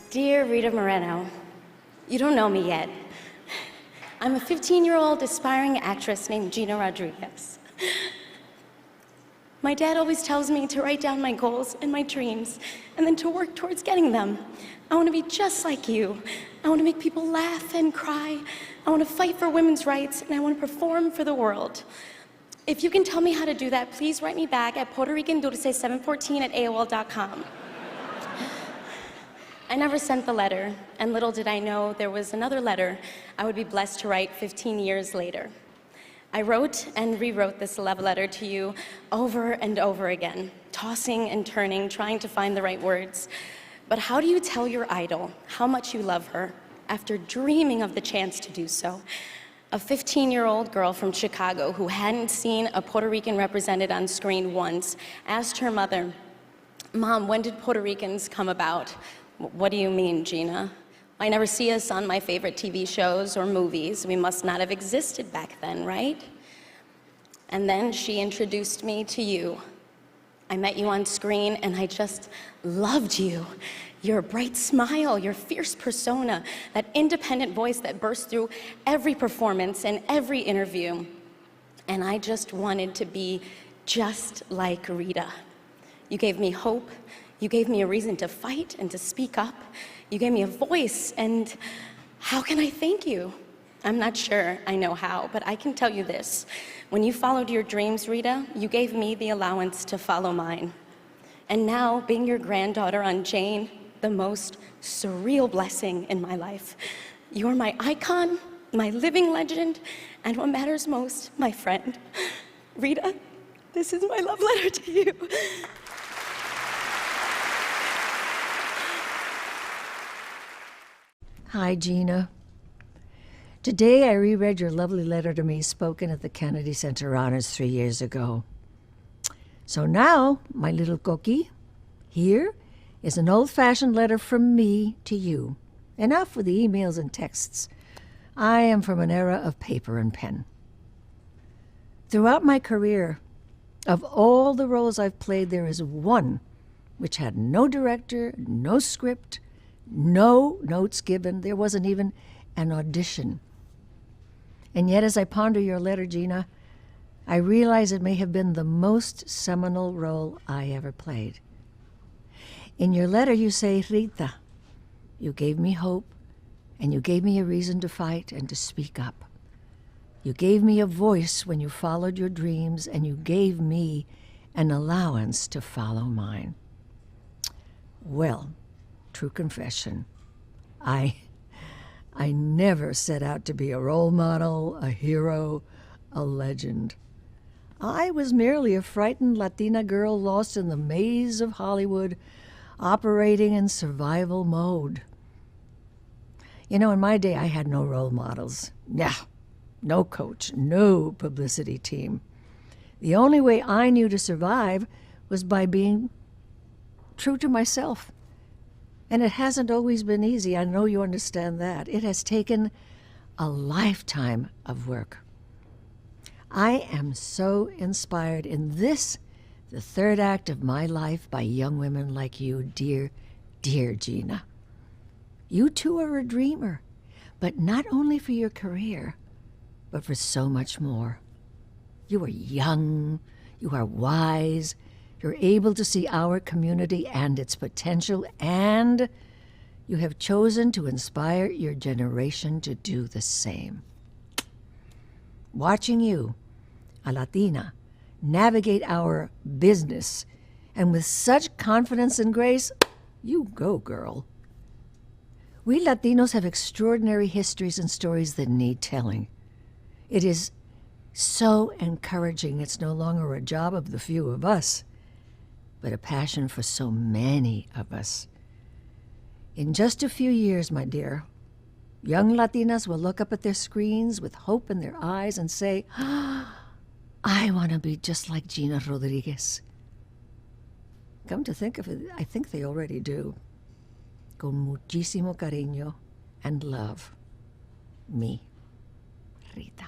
Dear Rita Moreno, you don't know me yet. I'm a 15-year-old aspiring actress named Gina Rodriguez. My dad always tells me to write down my goals and my dreams and then to work towards getting them. I want to be just like you. I want to make people laugh and cry. I want to fight for women's rights, and I want to perform for the world. If you can tell me how to do that, please write me back at puertoricandulce714@AOL.com. I never sent the letter, and little did I know there was another letter I would be blessed to write 15 years later. I wrote and rewrote this love letter to you over and over again, tossing and turning, trying to find the right words. But how do you tell your idol how much you love her after dreaming of the chance to do so? A 15-year-old girl from Chicago who hadn't seen a Puerto Rican represented on screen once asked her mother, "Mom, when did Puerto Ricans come about?" "What do you mean, Gina? I never see us on my favorite TV shows or movies. We must not have existed back then, right?" And then she introduced me to you. I met you on screen and I just loved you. Your bright smile, your fierce persona, that independent voice that burst through every performance and every interview. And I just wanted to be just like Rita. You gave me hope. You gave me a reason to fight and to speak up. You gave me a voice, and how can I thank you? I'm not sure I know how, but I can tell you this. When you followed your dreams, Rita, you gave me the allowance to follow mine. And now, being your granddaughter on Jane, the most surreal blessing in my life. You're my icon, my living legend, and what matters most, my friend. Rita, this is my love letter to you. Hi, Gina. Today I reread your lovely letter to me spoken at the Kennedy Center Honors 3 years ago. So now, my little cookie, here is an old-fashioned letter from me to you. Enough with the emails and texts. I am from an era of paper and pen. Throughout my career, of all the roles I've played, there is one which had no director, no script, no notes given. There wasn't even an audition. And yet, as I ponder your letter, Gina, I realize it may have been the most seminal role I ever played. In your letter, you say, "Rita, you gave me hope, and you gave me a reason to fight and to speak up. You gave me a voice when you followed your dreams, and you gave me an allowance to follow mine." Well, true confession, I never set out to be a role model, a hero, a legend. I was merely a frightened Latina girl lost in the maze of Hollywood, operating in survival mode. You know, in my day, I had no role models. No coach, no publicity team. The only way I knew to survive was by being true to myself. And it hasn't always been easy. I know you understand that. It has taken a lifetime of work. I am so inspired in this, the third act of my life, by young women like you, dear, dear Gina. You too are a dreamer, but not only for your career, but for so much more. You are young, you are wise, you're able to see our community and its potential, and you have chosen to inspire your generation to do the same. Watching you, a Latina, navigate our business, and with such confidence and grace, you go, girl. We Latinos have extraordinary histories and stories that need telling. It is so encouraging. It's no longer a job of the few of us, but a passion for so many of us. In just a few years, my dear, young Latinas will look up at their screens with hope in their eyes and say, "I want to be just like Gina Rodriguez." Come to think of it, I think they already do. Con muchísimo cariño and love, me, Rita.